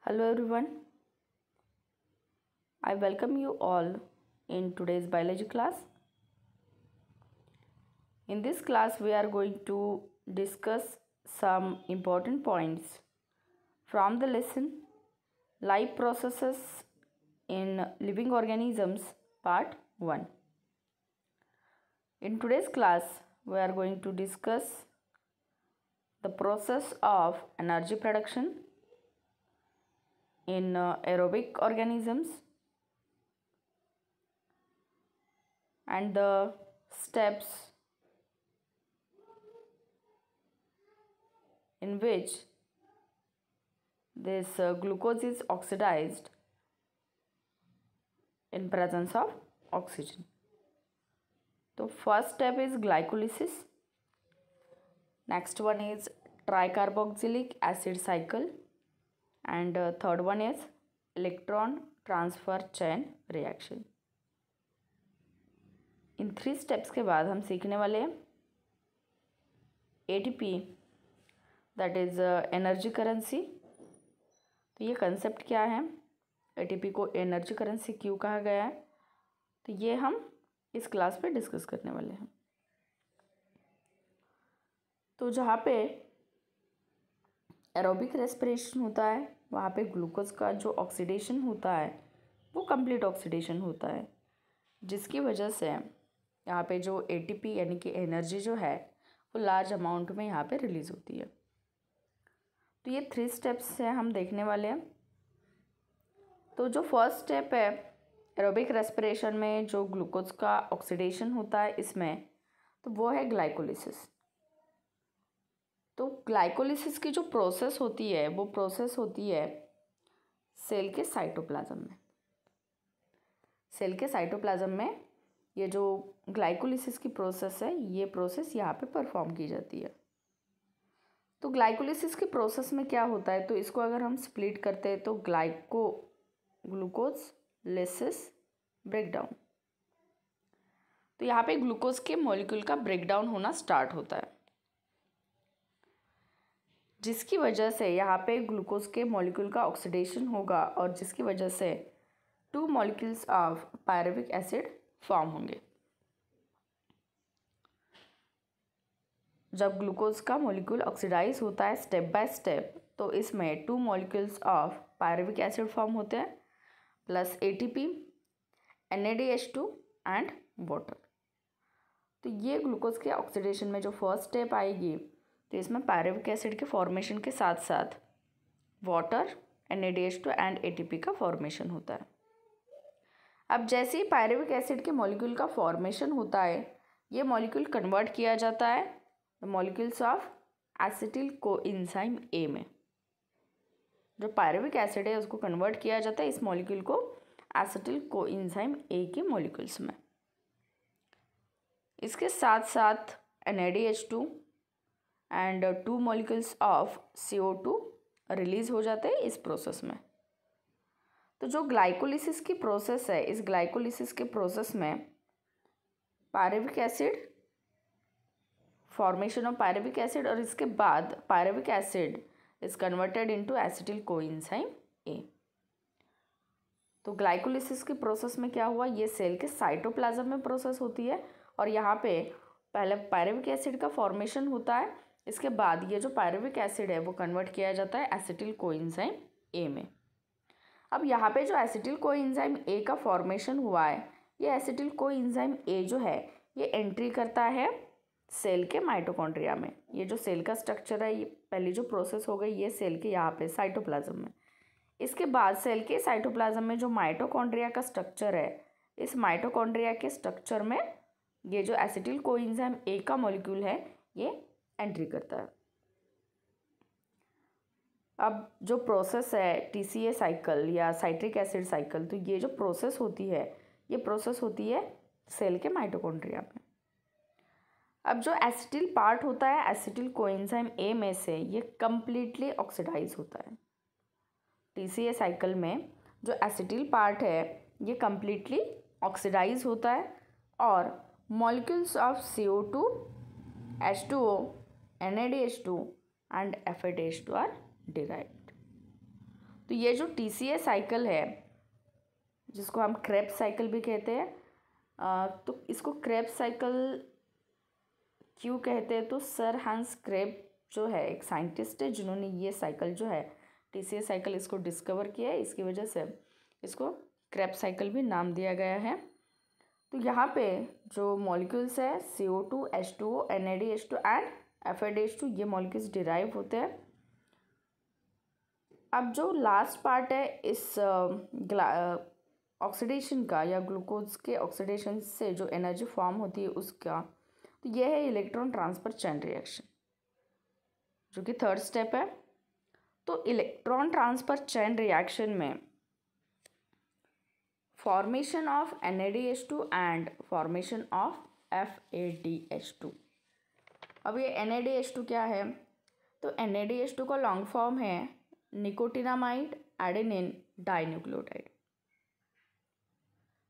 Hello everyone, I welcome you all in today's biology class. In this class, we are going to discuss some important points from the lesson Life Processes in Living Organisms Part 1. In today's class, we are going to discuss the process of energy production in aerobic organisms and the steps in which this glucose is oxidized in presence of oxygen. So first step is glycolysis. Next one is tricarboxylic acid cycle, and third one is electron transfer chain reaction. In 3 steps के बाद हम सीखने वाले हैं ATP, that is energy currency. तो ये concept क्या है, ATP को एनर्जी करेंसी क्यों कहा गया है, तो ये हम इस क्लास पे डिस्कस करने वाले हैं. तो जहाँ पे एरोबिक रेस्पिरेशन होता है वहाँ पे ग्लूकोज का जो ऑक्सीडेशन होता है वो कंप्लीट ऑक्सीडेशन होता है, जिसकी वजह से यहाँ पे जो ATP यानी कि एनर्जी जो है वो लार्ज अमाउंट में यहाँ पे रिलीज़ होती है. तो ये 3 स्टेप्स से हम देखने वाले हैं. तो जो फर्स्ट स्टेप है एरोबिक रेस्पिरेशन में, जो ग्लूकोज का ऑक्सीडेशन होता है इसमें, तो वो है ग्लाइकोलिसिस. तो ग्लाइकोलिसिस की जो प्रोसेस होती है वो प्रोसेस होती है सेल के साइटोप्लाज्म में. सेल के साइटोप्लाज्म में ये जो ग्लाइकोलिसिस की प्रोसेस है ये प्रोसेस यहाँ पे परफॉर्म की जाती है. तो ग्लाइकोलिसिस की प्रोसेस में क्या होता है, तो इसको अगर हम स्प्लिट करते हैं तो ग्लूकोज लिसिस ब्रेकडाउन. तो यहाँ पे ग्लूकोज के मॉलिक्यूल का ब्रेकडाउन होना स्टार्ट होता है, जिसकी वजह से यहाँ पे ग्लूकोज के मॉलिक्यूल का ऑक्सीडेशन होगा और जिसकी वजह से 2 molecules of pyruvic acid form होंगे. जब ग्लूकोज का मॉलिक्यूल ऑक्सीडाइज होता है स्टेप बाय स्टेप, तो इसमें 2 molecules of pyruvic acid form होते हैं plus ATP, NADH2 and water. तो ये ग्लूकोज के ऑक्सीडेशन में जो फर्स्ट स्टेप आएगी, तो इसमें पायरुविक एसिड के फॉर्मेशन के साथ साथ वाटर, NADH2 एंड ATP का फॉर्मेशन होता है. अब जैसे ही पायरुविक एसिड के मॉलिक्यूल का फॉर्मेशन होता है, ये मॉलिक्यूल कन्वर्ट किया जाता है molecules of acetyl coenzyme A में. जो पायरुविक एसिड है उसको कन्वर्ट किया जाता है इस मॉलिक्यूल को एसिटिल कोएंजाइम A के मॉलिक्यूल्स में. इसके साथ साथ NADH2 and 2 molecules of CO2 release हो जाते हैं इस प्रोसेस में. तो जो ग्लाइकोलिसिस की प्रोसेस है, इस ग्लाइकोलिसिस के प्रोसेस में pyruvic acid, formation of pyruvic acid, और इसके बाद pyruvic acid is converted into acetyl coenzyme A. तो ग्लाइकोलिसिस की प्रोसेस में क्या हुआ, ये सेल के साइटोप्लाज्म में प्रोसेस होती है और यहाँ पे पहले पायरुविक एसिड का फॉर्मेशन होता है, इसके बाद ये जो पायरुविक एसिड है वो कन्वर्ट किया जाता है एसिटिल कोएंजाइम A में. अब यहाँ पे जो एसिटिल कोएंजाइम A का फॉर्मेशन हुआ है, ये एसिटिल कोएंजाइम A जो है ये एंट्री करता है सेल के माइटोकॉन्ड्रिया में. ये जो सेल का स्ट्रक्चर है, ये पहली जो प्रोसेस हो गई ये सेल के यहाँ पे साइटोप्लाज्म में. इसके बाद सेल के साइटोप्लाज्म में जो माइटोकॉन्ड्रिया का स्ट्रक्चर है, इस माइटोकॉन्ड्रिया के स्ट्रक्चर में ये जो एसिटिल कोएंजाइम A का मॉलिक्यूल है ये एंट्री करता है. अब जो प्रोसेस है TCA साइकिल या साइट्रिक एसिड साइकिल, तो ये जो प्रोसेस होती है ये प्रोसेस होती है सेल के माइटोकॉन्ड्रिया में. अब जो एसिटिल पार्ट होता है एसिटिल कोएंजाइम A में से, ये कम्प्लीटली ऑक्सीडाइज होता है. TCA साइकिल में जो एसिटिल पार्ट है ये कम्प्लीटली ऑक्सीडाइज होता है और molecules of CO2, H2O, NADH2 and FADH2 are derived. तो ये जो TCA साइकिल है, जिसको हम क्रेब्स साइकिल भी कहते हैं, तो इसको क्रेब्स साइकिल क्यों कहते हैं? तो सर हांस क्रेब जो है एक साइंटिस्ट है जिन्होंने ये साइकिल जो है TCA साइकिल इसको डिस्कवर किया है, इसकी वजह से इसको क्रेब साइकिल भी नाम दिया गया है। तो यहाँ पे जो मॉलिक्यूल्स है CO2, H2O, NADH2 and FADH2, ये मॉलिक्यूल्स डिराइव होते हैं। अब जो लास्ट पार्ट है इस ऑक्सीडेशन का या ग्लूकोज के ऑक्सीडेशन से जो एनर्जी फॉर्म होती है उसका, तो यह है इलेक्ट्रॉन ट्रांसफर चेन रिएक्शन, जो कि थर्ड स्टेप है। तो इलेक्ट्रॉन ट्रांसफर चेन रिएक्शन में formation of NADH2 and formation of FADH2। अब ये NADH2 क्या है? तो NADH2 का लॉन्ग फॉर्म है निकोटिनामाइड एडेनिन डाइन्यूक्लियोटाइड।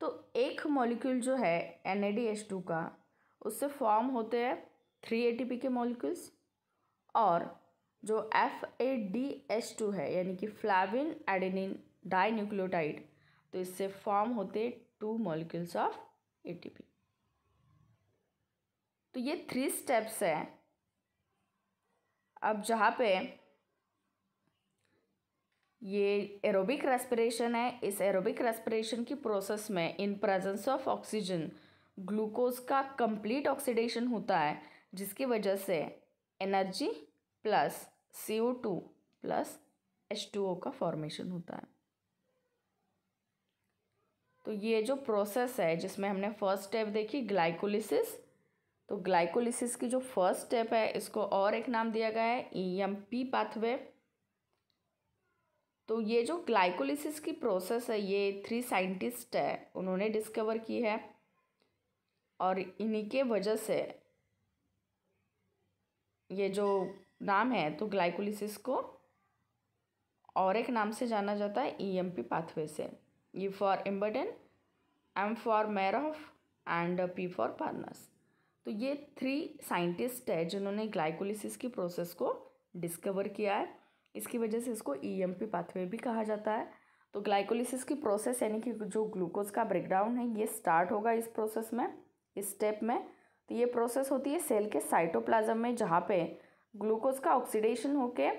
तो एक मॉलिक्यूल जो है NADH2 का, उससे फॉर्म होते हैं 3 ATP के मॉलिक्यूल्स, और जो FADH2 है यानी कि फ्लैविन एडेनिन डाइन्यूक्लियोटाइड, तो इससे फॉर्म होते 2 मॉलिक्यूल्स ऑफ ATP। तो ये 3 स्टेप्स हैं। अब जहाँ पे ये एरोबिक रेस्पिरेशन है, इस एरोबिक रेस्पिरेशन की प्रोसेस में इन प्रेजेंस ऑफ ऑक्सीजन ग्लूकोज का कंप्लीट ऑक्सीडेशन होता है, जिसकी वजह से energy plus CO2 plus H2O का फॉर्मेशन होता है। तो ये जो प्रोसेस है जिसमें हमने फर्स्ट स्टेप देखी ग्लाइकोलिसिस, तो ग्लाइकोलिसिस की जो फर्स्ट स्टेप है इसको और एक नाम दिया गया है EMP पाथवे। तो ये जो ग्लाइकोलिसिस की प्रोसेस है ये 3 साइंटिस्ट है उन्होंने डिस्कवर की है, और इन्हीं के वजह से ये जो नाम है, तो ग्लाइकोलिसिस को और एक नाम से जाना जाता है EMP पाथवे से। E for Embden, M for Meyerhof and P for Parnas. तो ये 3 साइंटिस्ट है जिन्होंने ग्लाइकोलिसिस की प्रोसेस को डिस्कवर किया है, इसकी वजह से इसको EMP पाथवे भी कहा जाता है। तो ग्लाइकोलिसिस की प्रोसेस यानी कि जो ग्लूकोज का ब्रेकडाउन है ये स्टार्ट होगा इस प्रोसेस में, इस स्टेप में। तो ये प्रोसेस होती है सेल के साइटोप्लाज्म में, जहाँ पे ग्लूकोज का ऑक्सीडेशन होके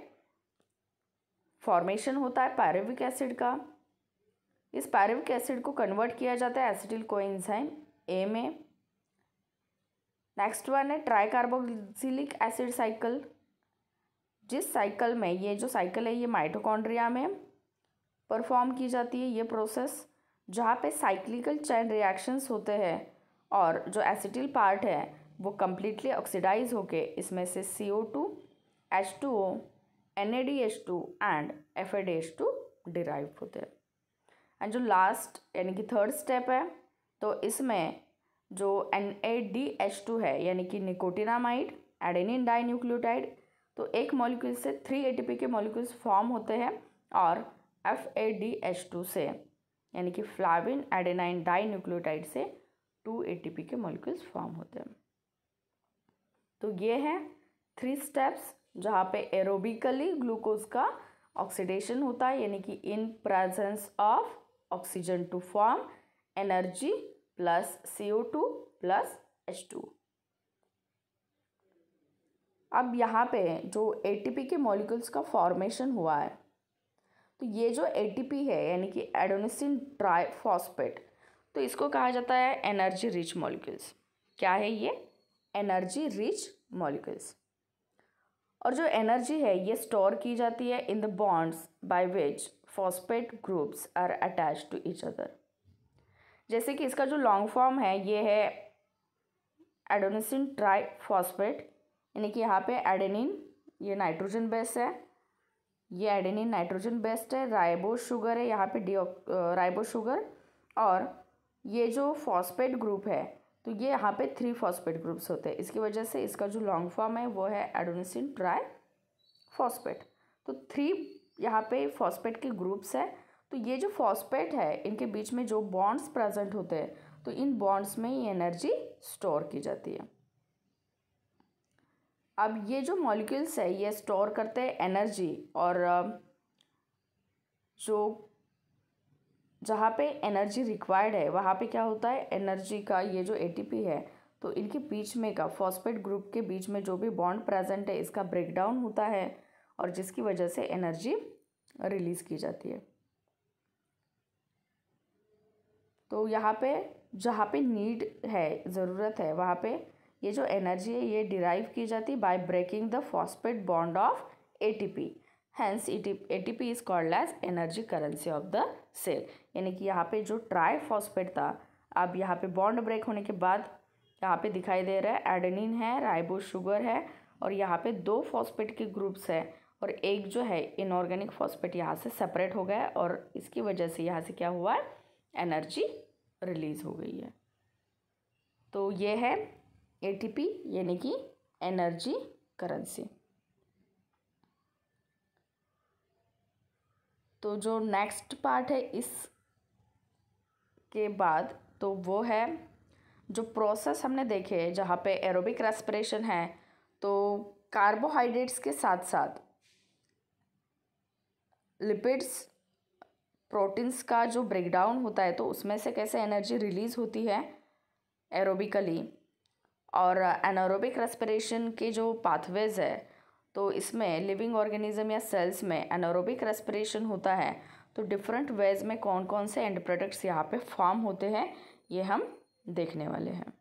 फॉर्मेशन होता है पायरुविक एसिड का। इस पायरुविक एसिड को कन्वर्ट किया जाता है एसिटिल कोएंजाइम A में। नेक्स्ट वन है ट्राइकार्बोक्सिलिक एसिड साइकिल, जिस साइकिल में ये जो साइकिल है ये माइटोकॉन्ड्रिया में परफॉर्म की जाती है ये प्रोसेस, जहाँ पे साइक्लिकल चेन रिएक्शंस होते हैं और जो एसिटिल पार्ट है वो कम्प्लीटली ऑक्सीडाइज होके इसमें से CO2, H2O, NADH2 and FADH2 derive होते हैं। एंड जो लास्ट यानी कि थर्ड स्टेप है, तो इसमें जो NADH2 है यानी कि निकोटिनामाइड एडेनिन डाइन्यूक्लियोटाइड, तो एक मॉलिक्यूल से 3 ATP के मॉलिक्यूल्स फॉर्म होते हैं, और FADH2 से यानी कि फ्लैविन एडेनाइन डाइन्यूक्लियोटाइड से 2 ATP के मॉलिक्यूल्स फॉर्म होते हैं। तो ये हैं 3 स्टेप्स जहाँ पे एरोबिकली ग्लूकोज का ऑक्सीडेशन होता है, यानी कि in presence of oxygen to form energy plus CO2 plus H2। अब यहाँ पे जो ATP के मॉलिक्यूल्स का फॉर्मेशन हुआ है, तो ये जो ATP है यानी कि एडेनोसिन ट्राइफॉस्फेट, तो इसको कहा जाता है एनर्जी रिच मॉलिक्यूल्स। क्या है ये? Energy rich molecules. और जो एनर्जी है ये स्टोर की जाती है in the bonds by which phosphate groups are attached to each other. जैसे कि इसका जो लॉन्ग फॉर्म है ये है एडेनोसिन ट्राइफॉस्फेट, यानी कि यहाँ पे एडेनिन ये नाइट्रोजन बेस है, ये एडेनिन नाइट्रोजन बेस्ड है, राइबोस शुगर है यहाँ पे राइबोस शुगर, और ये जो फॉस्फेट ग्रुप है तो ये यहाँ पे 3 फॉस्फेट ग्रुप्स होते हैं, इसकी वजह से इसका जो लॉन्ग फॉर्म है वो है एडेनोसिन ट्राइफॉस्फेट। तो 3 यहाँ पे फॉस्फेट के ग्रुप्स है। तो ये जो फॉस्फेट है इनके बीच में जो बॉन्ड्स प्रेजेंट होते हैं, तो इन बॉन्ड्स में ये एनर्जी स्टोर की जाती है। अब ये जो मॉलिक्यूल्स है ये स्टोर करते हैं एनर्जी, और जो जहाँ पे एनर्जी रिक्वायर्ड है वहाँ पे क्या होता है, एनर्जी का ये जो एटीपी है तो इनके बीच में का फॉस्फेट ग्रुप के बीच में जो भी बॉन्ड प्रेजेंट है इसका ब्रेकडाउन होता है और जिसकी वजह से एनर्जी रिलीज की जाती है। तो यहाँ पे जहाँ पे नीड है, ज़रूरत है, वहाँ पे ये जो एनर्जी है ये डिराइव की जाती है by breaking the phosphate bond of ATP. Hence ATP is called as energy currency of the cell. यानी कि यहाँ पे जो ट्राई फॉस्फेट था, अब यहाँ पे बॉन्ड ब्रेक होने के बाद यहाँ पे दिखाई दे रहा है एडेनिन है, राइबोस शुगर है और यहाँ पे 2 फॉस्फेट के ग्रुप्स है और एक जो है इनऑर्गेनिक फॉस्फेट यहाँ से सेपरेट हो गया है और इसकी वजह से यहाँ से क्या हुआ है, एनर्जी रिलीज हो गई है। तो ये है एटीपी यानी कि एनर्जी करेंसी। तो जो नेक्स्ट पार्ट है इस के बाद तो वो है जो प्रोसेस हमने देखे जहाँ पे एरोबिक रेस्पिरेशन है, तो कार्बोहाइड्रेट्स के साथ साथ लिपिड्स प्रोटीन्स का जो ब्रेकडाउन होता है तो उसमें से कैसे एनर्जी रिलीज होती है एरोबिकली। और एनारोबिक रेस्पिरेशन के जो पाथवेज है तो इसमें लिविंग ऑर्गेनिज्म या सेल्स में एनारोबिक रेस्पिरेशन होता है तो डिफरेंट वेज में कौन कौन से एंड प्रोडक्ट्स यहाँ पे फॉर्म होते हैं ये हम देखने वाले हैं।